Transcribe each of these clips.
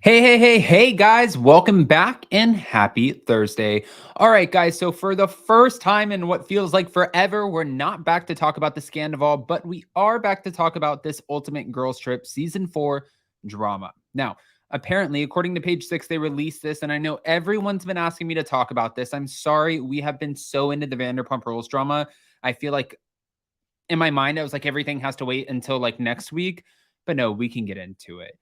Hey, guys, welcome back and happy Thursday. All right, guys, so for the first time in what feels like forever, we're not back to talk about the scandal, but we are back to talk about this Ultimate Girls Trip Season 4 drama. Now, apparently, according to page 6, they released this, and I know everyone's been asking me to talk about this. I'm sorry, we have been so into the Vanderpump Rules drama. I feel like in my mind, I was like, everything has to wait until like next week, but no, we can get into it.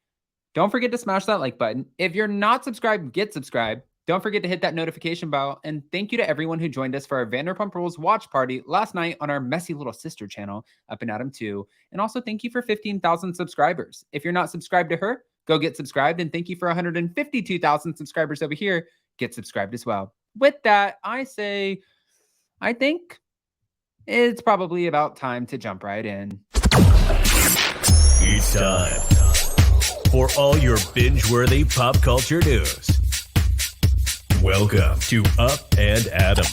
Don't forget to smash that like button. If you're not subscribed, get subscribed. Don't forget to hit that notification bell. And thank you to everyone who joined us for our Vanderpump Rules watch party last night on our messy little sister channel, Up and Adam 2. And also thank you for 15,000 subscribers. If you're not subscribed to her, go get subscribed. And thank you for 152,000 subscribers over here. Get subscribed as well. With that, I think it's probably about time to jump right in. It's time for all your binge-worthy pop culture news. Welcome to Up and Adam.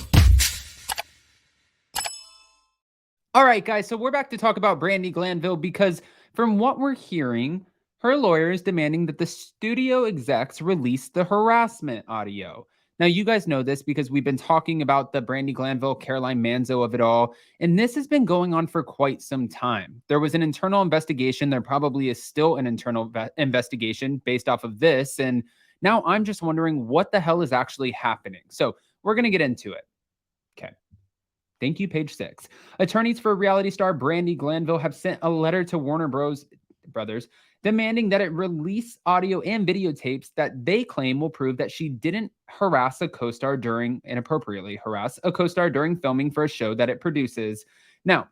All right, guys, so we're back to talk about Brandi Glanville because from what we're hearing, her lawyer is demanding that the studio execs release the harassment audio. Now, you guys know this because we've been talking about the Brandi Glanville, Caroline Manzo of it all, and this has been going on for quite some time. There was an internal investigation. There probably is still an internal investigation based off of this, and now I'm just wondering what the hell is actually happening. So we're going to get into it. Okay. Thank you, page 6. Attorneys for reality star Brandi Glanville have sent a letter to Warner Brothers demanding that it release audio and videotapes that they claim will prove that she didn't inappropriately harass a co-star during filming for a show that it produces. Now,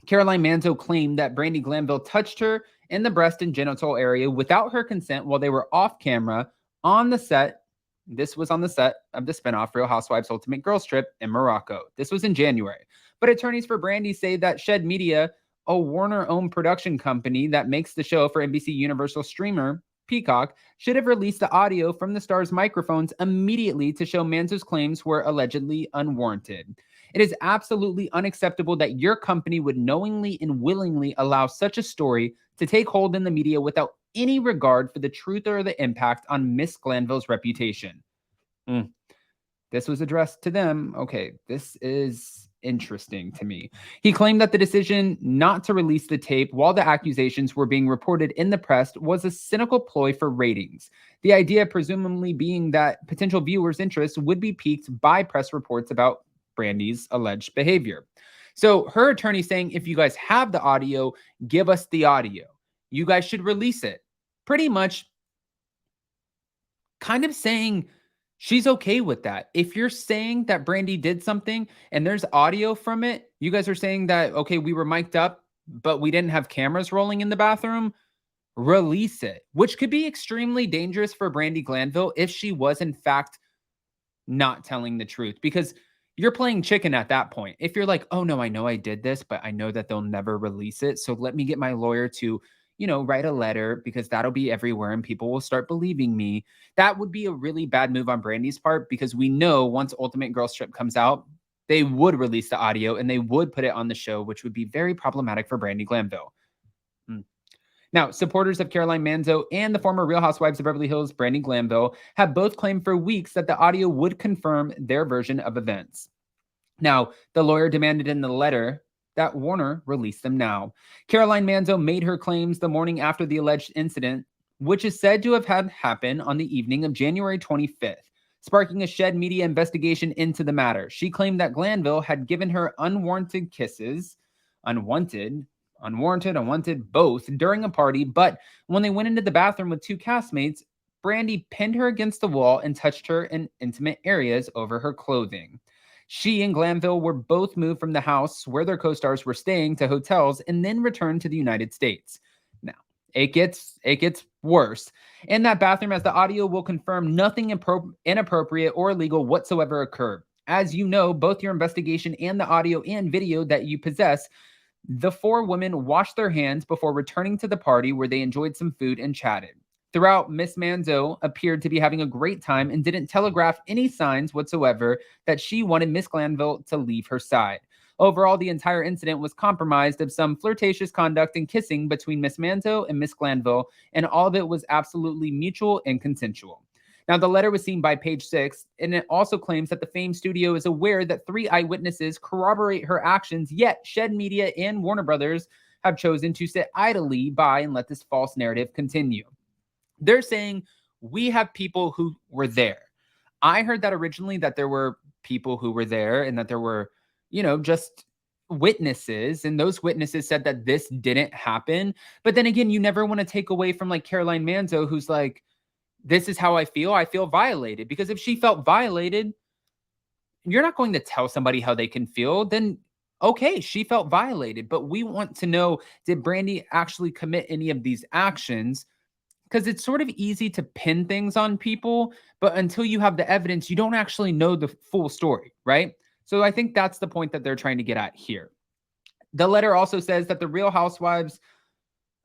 Caroline Manzo claimed that Brandi Glanville touched her in the breast and genital area without her consent while they were off camera on the set. This was on the set of the spinoff Real Housewives Ultimate Girls Trip in Morocco. This was in January. But attorneys for Brandi say that Shed Media, a Warner-owned production company that makes the show for NBC Universal streamer Peacock, should have released the audio from the star's microphones immediately to show Manzo's claims were allegedly unwarranted. It is absolutely unacceptable that your company would knowingly and willingly allow such a story to take hold in the media without any regard for the truth or the impact on Miss Glanville's reputation. This was addressed to them. Okay, this is interesting to me. He claimed that the decision not to release the tape while the accusations were being reported in the press was a cynical ploy for ratings. The idea presumably being that potential viewers' interest would be piqued by press reports about Brandi's alleged behavior. So her attorney saying, if you guys have the audio, give us the audio. You guys should release it. Pretty much kind of saying she's okay with that. If you're saying that Brandi did something and there's audio from it, you guys are saying that, okay, we were mic'd up, but we didn't have cameras rolling in the bathroom, release it, which could be extremely dangerous for Brandi Glanville if she was in fact not telling the truth, because you're playing chicken at that point. If you're like, oh no, I know I did this, but I know that they'll never release it. So let me get my lawyer to, write a letter because that'll be everywhere and people will start believing me. That would be a really bad move on Brandi's part, because we know once Ultimate Girls Trip comes out, they would release the audio and they would put it on the show, which would be very problematic for Brandi Glanville. Now, supporters of Caroline Manzo and the former Real Housewives of Beverly Hills, Brandi Glanville, have both claimed for weeks that the audio would confirm their version of events. Now, the lawyer demanded in the letter that Warner release them now. Caroline Manzo made her claims the morning after the alleged incident, which is said to have had happened on the evening of January 25th, sparking a Shed Media investigation into the matter. She claimed that Glanville had given her unwarranted kisses, unwanted, both during a party, but when they went into the bathroom with two castmates, Brandi pinned her against the wall and touched her in intimate areas over her clothing. She and Glanville were both moved from the house where their co-stars were staying to hotels and then returned to the United States. Now, it gets worse. In that bathroom, as the audio will confirm, nothing inappropriate or illegal whatsoever occurred. As you know, both your investigation and the audio and video that you possess, the four women washed their hands before returning to the party where they enjoyed some food and chatted. Throughout, Miss Manzo appeared to be having a great time and didn't telegraph any signs whatsoever that she wanted Miss Glanville to leave her side. Overall, the entire incident was compromised of some flirtatious conduct and kissing between Miss Manzo and Miss Glanville, and all of it was absolutely mutual and consensual. Now, the letter was seen by Page Six, and it also claims that the Fame Studio is aware that 3 eyewitnesses corroborate her actions, yet Shed Media and Warner Brothers have chosen to sit idly by and let this false narrative continue. They're saying, we have people who were there. I heard that originally that there were people who were there and that there were, just witnesses, and those witnesses said that this didn't happen. But then again, you never want to take away from like Caroline Manzo, who's like, this is how I feel violated. Because if she felt violated, you're not going to tell somebody how they can feel. Then, okay, she felt violated. But we want to know, did Brandi actually commit any of these actions? Because it's sort of easy to pin things on people, but until you have the evidence, you don't actually know the full story, right? So I think that's the point that they're trying to get at here. The letter also says that the Real Housewives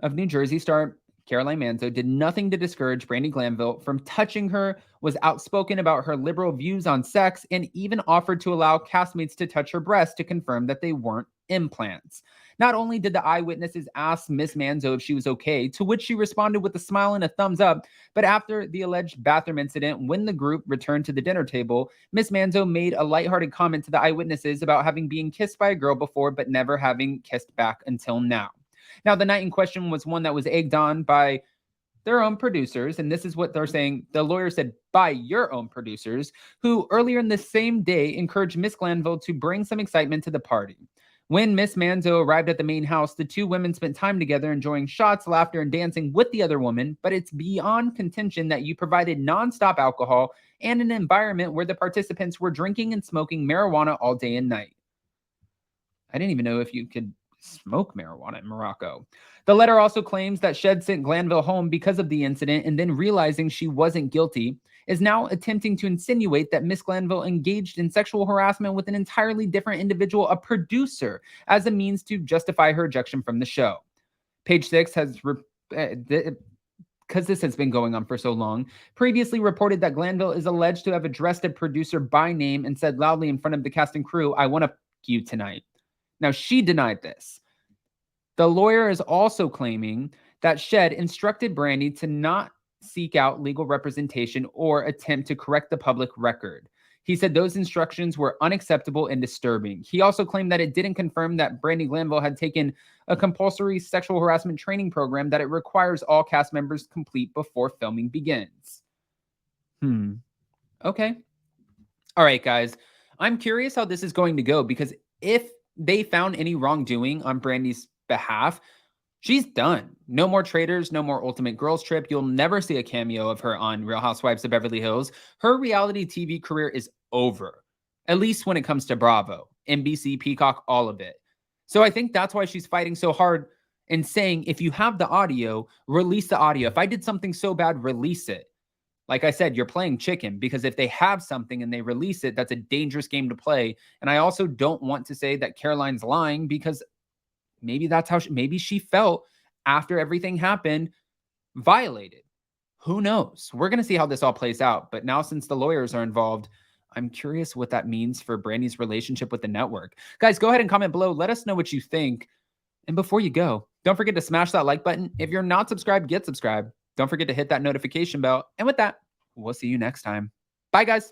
of New Jersey star Caroline Manzo did nothing to discourage Brandi Glanville from touching her, was outspoken about her liberal views on sex, and even offered to allow castmates to touch her breasts to confirm that they weren't implants. Not only did the eyewitnesses ask Miss Manzo if she was okay, to which she responded with a smile and a thumbs up, but after the alleged bathroom incident, when the group returned to the dinner table, Miss Manzo made a lighthearted comment to the eyewitnesses about having been kissed by a girl before, but never having kissed back until now. Now, the night in question was one that was egged on by their own producers, and this is what they're saying. The lawyer said, by your own producers, who earlier in the same day encouraged Miss Glanville to bring some excitement to the party. When Miss Manzo arrived at the main house, the 2 women spent time together enjoying shots, laughter, and dancing with the other woman, but it's beyond contention that you provided nonstop alcohol and an environment where the participants were drinking and smoking marijuana all day and night. I didn't even know if you could smoke marijuana in Morocco. The letter also claims that Shed sent Glanville home because of the incident, and then realizing she wasn't guilty, is now attempting to insinuate that Miss Glanville engaged in sexual harassment with an entirely different individual, a producer, as a means to justify her ejection from the show. Page Six has, because this has been going on for so long, previously reported that Glanville is alleged to have addressed a producer by name and said loudly in front of the cast and crew, "I want to f*** you tonight." Now, she denied this. The lawyer is also claiming that Shed instructed Brandi to not seek out legal representation or attempt to correct the public record. He said those instructions were unacceptable and disturbing. He also claimed that it didn't confirm that Brandi Glanville had taken a compulsory sexual harassment training program that it requires all cast members complete before filming begins. Okay. All right, guys. I'm curious how this is going to go, because if they found any wrongdoing on Brandi's behalf, she's done. No more Traitors, no more Ultimate Girls Trip. You'll never see a cameo of her on Real Housewives of Beverly Hills. Her reality TV career is over, at least when it comes to Bravo, NBC, Peacock, all of it. So I think that's why she's fighting so hard and saying, if you have the audio, release the audio. If I did something so bad, release it. Like I said, you're playing chicken, because if they have something and they release it, that's a dangerous game to play. And I also don't want to say that Caroline's lying, because maybe that's how maybe she felt after everything happened, violated. Who knows? We're going to see how this all plays out. But now, since the lawyers are involved, I'm curious what that means for Brandi's relationship with the network. Guys, go ahead and comment below. Let us know what you think. And before you go, don't forget to smash that like button. If you're not subscribed, get subscribed. Don't forget to hit that notification bell. And with that, we'll see you next time. Bye, guys.